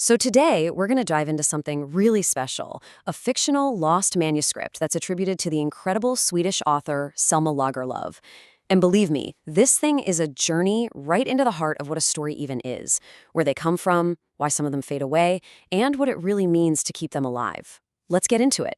So today, we're going to dive into something really special, a fictional lost manuscript that's attributed to the incredible Swedish author Selma Lagerlöf. And believe me, this thing is a journey right into the heart of what a story even is, where they come from, why some of them fade away, and what it really means to keep them alive. Let's get into it.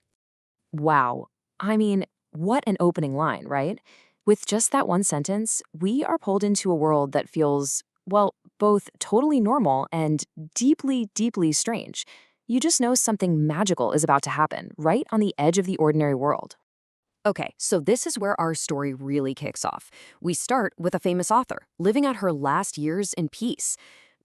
Wow. I mean, what an opening line, right? With just that one sentence, we are pulled into a world that feels, well, both totally normal and deeply, deeply strange. You just know something magical is about to happen, right on the edge of the ordinary world. Okay, so this is where our story really kicks off. We start with a famous author, living out her last years in peace.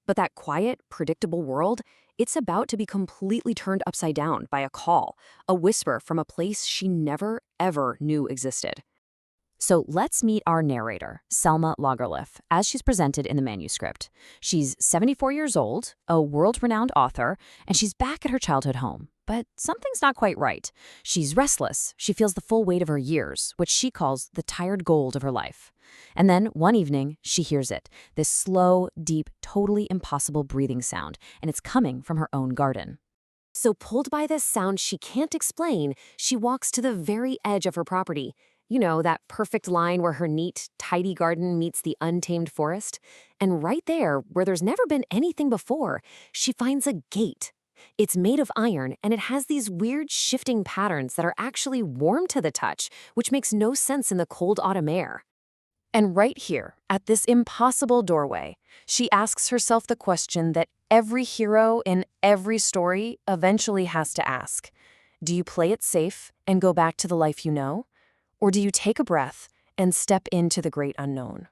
But that quiet, predictable world, it's about to be completely turned upside down by a call, a whisper from a place she never, ever knew existed. So let's meet our narrator, Selma Lagerlöf, as she's presented in the manuscript. She's 74 years old, a world-renowned author, and she's back at her childhood home. But something's not quite right. She's restless. She feels the full weight of her years, which she calls the tired gold of her life. And then, one evening, she hears it, this slow, deep, totally impossible breathing sound, and it's coming from her own garden. So pulled by this sound she can't explain, she walks to the very edge of her property. You know, that perfect line where her neat, tidy garden meets the untamed forest. And right there, where there's never been anything before, she finds a gate. It's made of iron, and it has these weird shifting patterns that are actually warm to the touch, which makes no sense in the cold autumn air. And right here, at this impossible doorway, she asks herself the question that every hero in every story eventually has to ask. Do you play it safe and go back to the life you know? Or do you take a breath and step into the great unknown?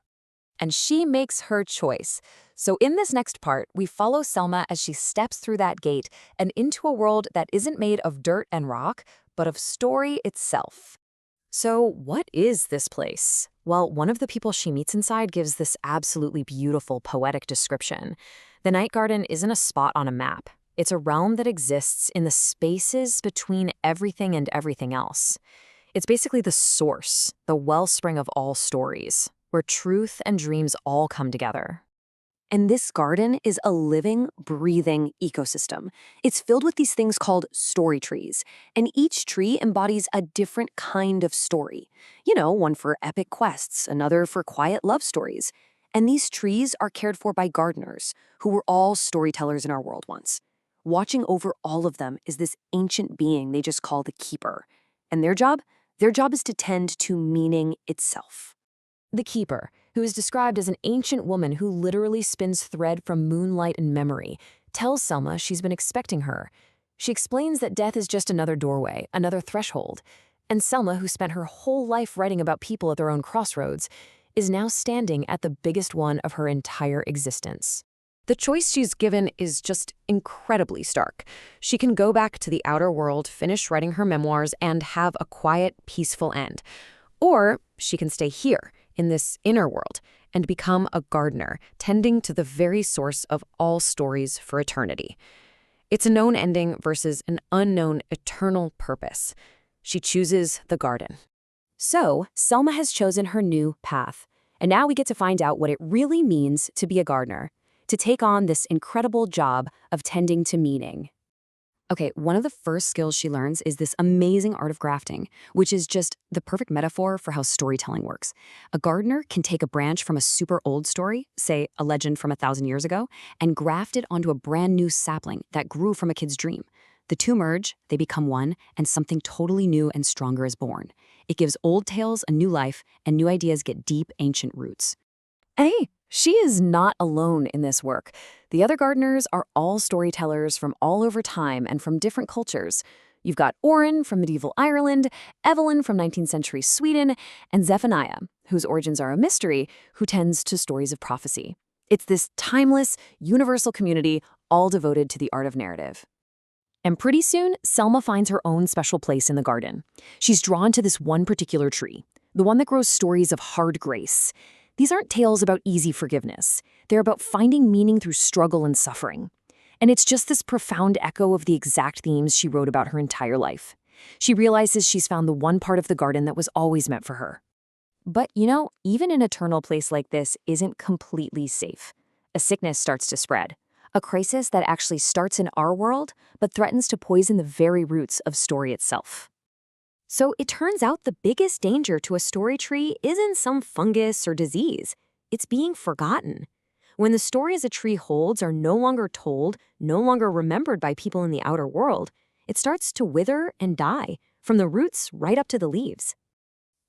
And she makes her choice. So in this next part, we follow Selma as she steps through that gate and into a world that isn't made of dirt and rock, but of story itself. So what is this place? Well, one of the people she meets inside gives this absolutely beautiful poetic description. The Night Garden isn't a spot on a map. It's a realm that exists in the spaces between everything and everything else. It's basically the source, the wellspring of all stories, where truth and dreams all come together. And this garden is a living, breathing ecosystem. It's filled with these things called story trees, and each tree embodies a different kind of story. You know, one for epic quests, another for quiet love stories. And these trees are cared for by gardeners, who were all storytellers in our world once. Watching over all of them is this ancient being they just call the keeper. And their job? Their job is to tend to meaning itself. The keeper, who is described as an ancient woman who literally spins thread from moonlight and memory, tells Selma she's been expecting her. She explains that death is just another doorway, another threshold. And Selma, who spent her whole life writing about people at their own crossroads, is now standing at the biggest one of her entire existence. The choice she's given is just incredibly stark. She can go back to the outer world, finish writing her memoirs, and have a quiet, peaceful end. Or she can stay here, in this inner world, and become a gardener, tending to the very source of all stories for eternity. It's a known ending versus an unknown eternal purpose. She chooses the garden. So, Selma has chosen her new path. And now we get to find out what it really means to be a gardener, to take on this incredible job of tending to meaning. Okay, one of the first skills she learns is this amazing art of grafting, which is just the perfect metaphor for how storytelling works. A gardener can take a branch from a super old story, say a legend from 1,000 years ago, and graft it onto a brand new sapling that grew from a kid's dream. The two merge, they become one, and something totally new and stronger is born. It gives old tales a new life, and new ideas get deep, ancient roots. Hey, she is not alone in this work. The other gardeners are all storytellers from all over time and from different cultures. You've got Oren from medieval Ireland, Evelyn from 19th century Sweden, and Zephaniah, whose origins are a mystery, who tends to stories of prophecy. It's this timeless, universal community all devoted to the art of narrative. And pretty soon, Selma finds her own special place in the garden. She's drawn to this one particular tree, the one that grows stories of hard grace. These aren't tales about easy forgiveness. They're about finding meaning through struggle and suffering. And it's just this profound echo of the exact themes she wrote about her entire life. She realizes she's found the one part of the garden that was always meant for her. But, you know, even an eternal place like this isn't completely safe. A sickness starts to spread. a crisis that actually starts in our world but threatens to poison the very roots of story itself. So it turns out the biggest danger to a story tree isn't some fungus or disease. It's being forgotten. When the stories a tree holds are no longer told, no longer remembered by people in the outer world, it starts to wither and die, from the roots right up to the leaves.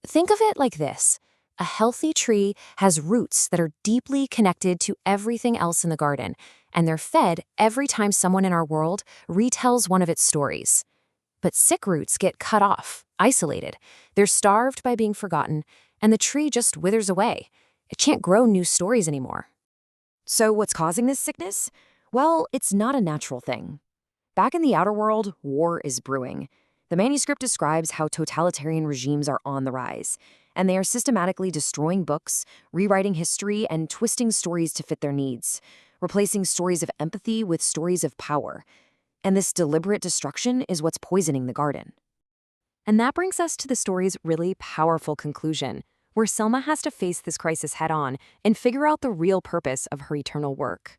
Think of it like this. A healthy tree has roots that are deeply connected to everything else in the garden, and they're fed every time someone in our world retells one of its stories. But sick roots get cut off, isolated. They're starved by being forgotten, and the tree just withers away. It can't grow new stories anymore. So what's causing this sickness? Well, it's not a natural thing. Back in the outer world, war is brewing. The manuscript describes how totalitarian regimes are on the rise, and they are systematically destroying books, rewriting history, and twisting stories to fit their needs, replacing stories of empathy with stories of power. And this deliberate destruction is what's poisoning the garden. And that brings us to the story's really powerful conclusion, where Selma has to face this crisis head-on and figure out the real purpose of her eternal work.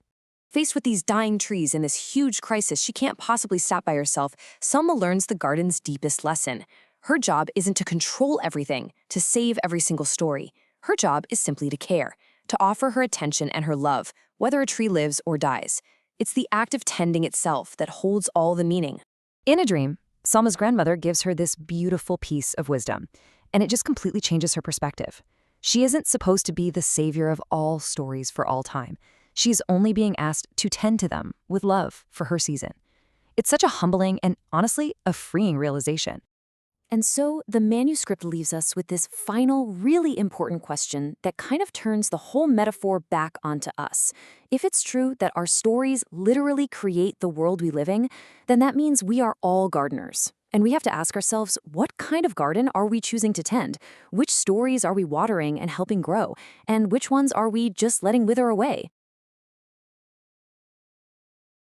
Faced with these dying trees and this huge crisis she can't possibly stop by herself, Selma learns the garden's deepest lesson. Her job isn't to control everything, to save every single story. Her job is simply to care, to offer her attention and her love, whether a tree lives or dies. It's the act of tending itself that holds all the meaning. In a dream, Selma's grandmother gives her this beautiful piece of wisdom, and it just completely changes her perspective. She isn't supposed to be the savior of all stories for all time. She's only being asked to tend to them with love for her season. It's such a humbling and, honestly, a freeing realization. And so the manuscript leaves us with this final, really important question that kind of turns the whole metaphor back onto us. If it's true that our stories literally create the world we live in, then that means we are all gardeners. And we have to ask ourselves, what kind of garden are we choosing to tend? Which stories are we watering and helping grow? And which ones are we just letting wither away?